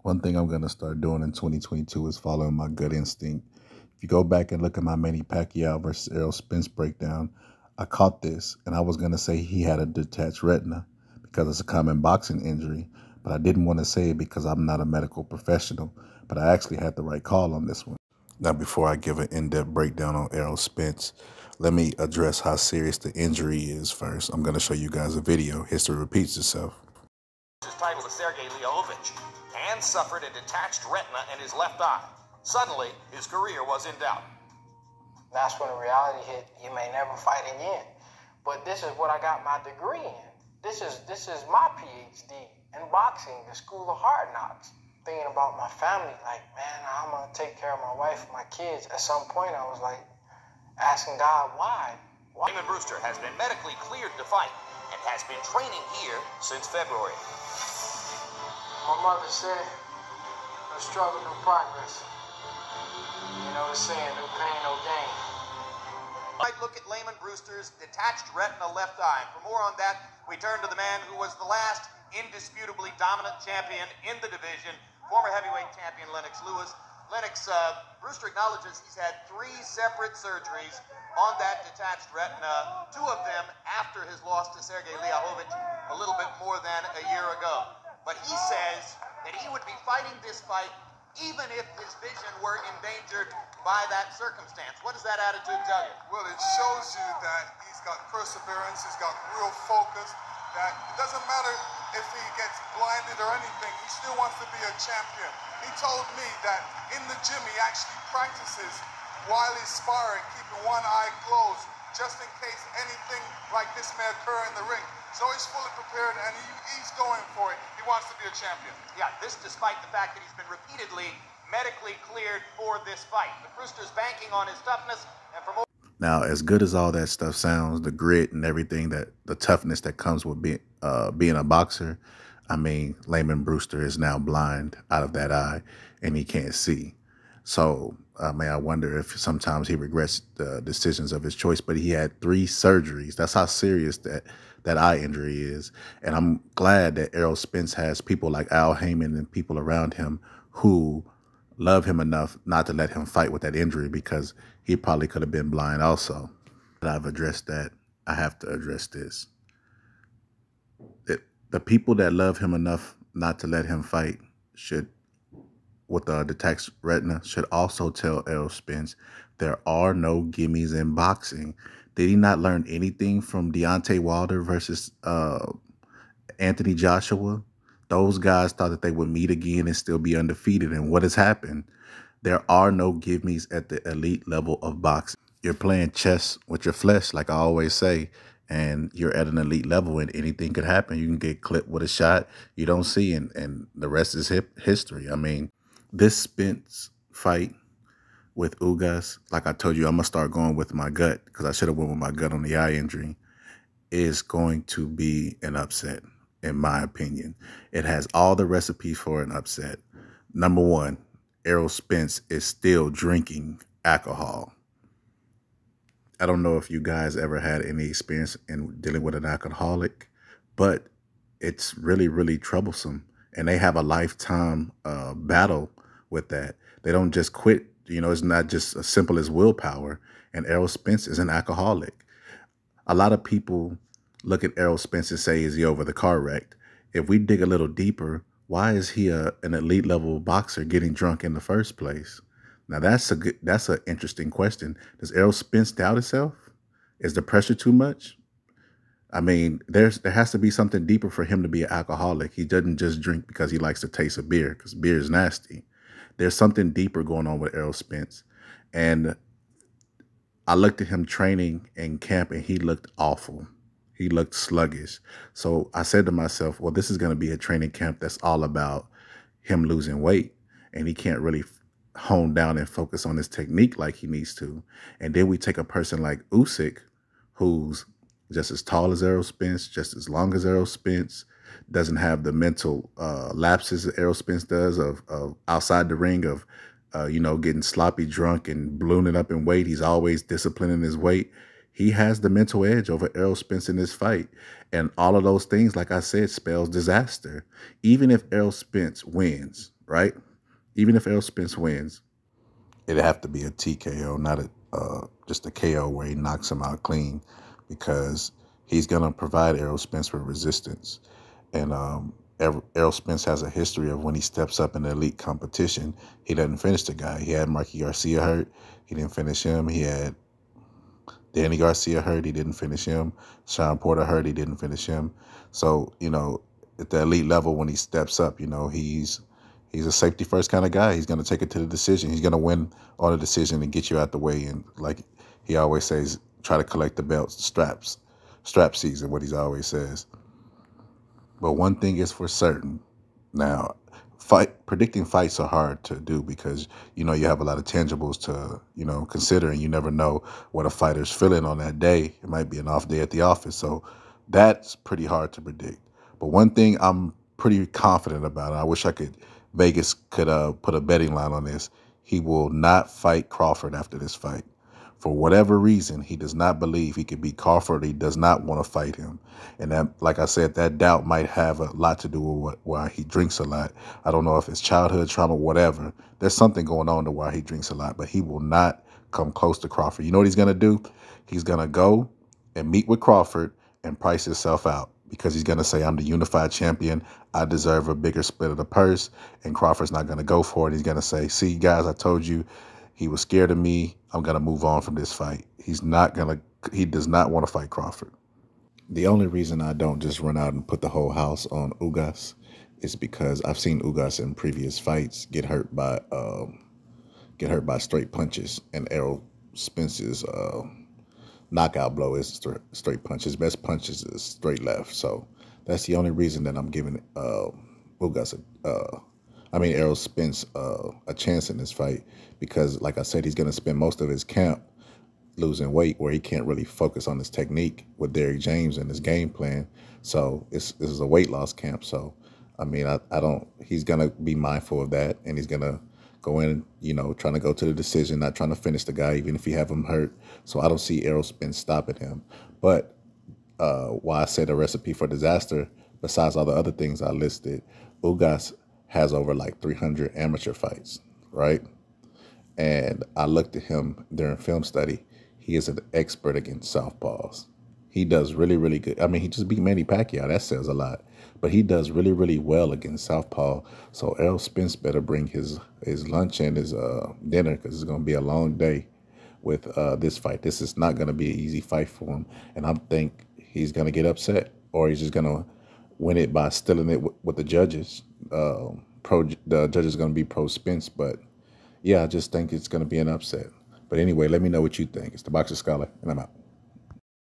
One thing I'm going to start doing in 2022 is following my gut instinct. If you go back and look at my Manny Pacquiao versus Errol Spence breakdown, I caught this, and I was going to say he had a detached retina because it's a common boxing injury, but I didn't want to say it because I'm not a medical professional, but I actually had the right call on this one. Now, before I give an in-depth breakdown on Errol Spence, let me address how serious the injury is first. I'm going to show you guys a video. History repeats itself. His title is Sergey Lyovich, and suffered a detached retina in his left eye. Suddenly, his career was in doubt. That's when the reality hit. You may never fight again. But this is what I got my degree in. This is my PhD in boxing, the School of Hard Knocks. Thinking about my family, like, man, I'm gonna take care of my wife and my kids. At some point, I was like, asking God, why? Layman Brewster has been medically cleared to fight and has been training here since February. My mother said, no struggle, no progress. You know the saying, no pain, no gain. Might look at Layman Brewster's detached retina left eye. For more on that, we turn to the man who was the last indisputably dominant champion in the division, former heavyweight champion Lennox Lewis. Lennox, Brewster acknowledges he's had 3 separate surgeries on that detached retina, 2 of them after his loss to Sergey Lyovich a little bit more than a year ago. But he says that he would be fighting this fight even if his vision were endangered by that circumstance. What does that attitude tell you? Well, it shows you that he's got perseverance, he's got real focus, that it doesn't matter if he gets blinded or anything, he still wants to be a champion. He told me that in the gym he actually practices while he's sparring, keeping one eye closed, just in case anything like this may occur in the ring. So he's fully prepared and he's going for it. He wants to be a champion. Yeah, this despite the fact that he's been repeatedly medically cleared for this fight. But Brewster's banking on his toughness and for more. Now, as good as all that stuff sounds, the grit and everything, the toughness that comes with being a boxer, I mean, Layman Brewster is now blind out of that eye and he can't see. So, I wonder if sometimes he regrets the decisions of his choice, but he had 3 surgeries. That's how serious that eye injury is. And I'm glad that Errol Spence has people like Al Heyman and people around him who love him enough not to let him fight with that injury, because he probably could have been blind also. But I've addressed that. I have to address this. The people that love him enough not to let him fight with a detached retina should also tell Errol Spence there are no gimmies in boxing. Did he not learn anything from Deontay Wilder versus Anthony Joshua? Those guys thought that they would meet again and still be undefeated. And what has happened? There are no gimmies at the elite level of boxing. You're playing chess with your flesh, like I always say, and you're at an elite level and anything could happen. You can get clipped with a shot you don't see, and the rest is history. I mean, this Spence fight with Ugas, like I told you, I'm going to start going with my gut because I should have went with my gut on the eye injury, is going to be an upset, in my opinion. It has all the recipes for an upset. Number 1, Errol Spence is still drinking alcohol. I don't know if you guys ever had any experience in dealing with an alcoholic, but it's really, really troublesome. And they have a lifetime battle with that. They don't just quit. You know, it's not just as simple as willpower. And Errol Spence is an alcoholic. A lot of people look at Errol Spence and say, is he over the car wrecked? If we dig a little deeper, why is he an elite level boxer getting drunk in the first place? Now, that's an interesting question. Does Errol Spence doubt himself? Is the pressure too much? I mean, there has to be something deeper for him to be an alcoholic. He doesn't just drink because he likes the taste of beer, because beer is nasty. There's something deeper going on with Errol Spence. And I looked at him training in camp and he looked awful. He looked sluggish. So I said to myself, well, this is going to be a training camp that's all about him losing weight. And he can't really hone down and focus on his technique like he needs to. And then we take a person like Usyk, who's just as tall as Errol Spence, just as long as Errol Spence, doesn't have the mental lapses that Errol Spence does of outside the ring of, getting sloppy drunk and ballooning up in weight. He's always disciplining his weight. He has the mental edge over Errol Spence in this fight. And all of those things, like I said, spells disaster. Even if Errol Spence wins, right? Even if Errol Spence wins, it'd have to be a TKO, not just a KO where he knocks him out clean, because he's gonna provide Errol Spence with resistance. And Errol Spence has a history of when he steps up in the elite competition, he doesn't finish the guy. He had Marky Garcia hurt, he didn't finish him. He had Danny Garcia hurt, he didn't finish him. Sean Porter hurt, he didn't finish him. So, at the elite level, when he steps up, he's a safety first kind of guy. He's going to take it to the decision. He's going to win on a decision and get you out the way. And like he always says, try to collect the belts, strap season, what he always says. But one thing is for certain. Now, predicting fights are hard to do because, you have a lot of tangibles to, consider, and you never know what a fighter's feeling on that day. It might be an off day at the office. So that's pretty hard to predict. But one thing I'm pretty confident about, and I wish Vegas could put a betting line on this. He will not fight Crawford after this fight. For whatever reason, he does not believe he could beat Crawford. He does not want to fight him. And that, like I said, that doubt might have a lot to do with why he drinks a lot. I don't know if it's childhood trauma, whatever. There's something going on to why he drinks a lot, but he will not come close to Crawford. You know what he's going to do? He's going to go and meet with Crawford and price himself out, because he's going to say, I'm the unified champion. I deserve a bigger split of the purse. And Crawford's not going to go for it. He's going to say, see, guys, I told you he was scared of me. I'm going to move on from this fight. He does not want to fight Crawford. The only reason I don't just run out and put the whole house on Ugas is because I've seen Ugas in previous fights get hurt by straight punches, and Errol Spence's knockout blow is straight punch. His best punch is straight left. So that's the only reason that I'm giving Errol Spence a chance in this fight, because, like I said, he's going to spend most of his camp losing weight, where he can't really focus on his technique with Derrick James and his game plan. So this is a weight loss camp. So, he's going to be mindful of that, and he's going to go in, trying to go to the decision, not trying to finish the guy, even if he have him hurt. So I don't see Errol Spence stopping him. But why I said a recipe for disaster, besides all the other things I listed, Ugas has over like 300 amateur fights, right? And I looked at him during film study. He is an expert against southpaws. He does really, really good. He just beat Manny Pacquiao. That says a lot. But he does really, really well against southpaw. So Errol Spence better bring his lunch and his dinner, because it's going to be a long day with this fight. This is not going to be an easy fight for him. And I think he's going to get upset, or he's just going to win it by stealing it with the judges. The judges are going to be pro Spence. But, yeah, I just think it's going to be an upset. But anyway, let me know what you think. It's the Boxer Scholar, and I'm out.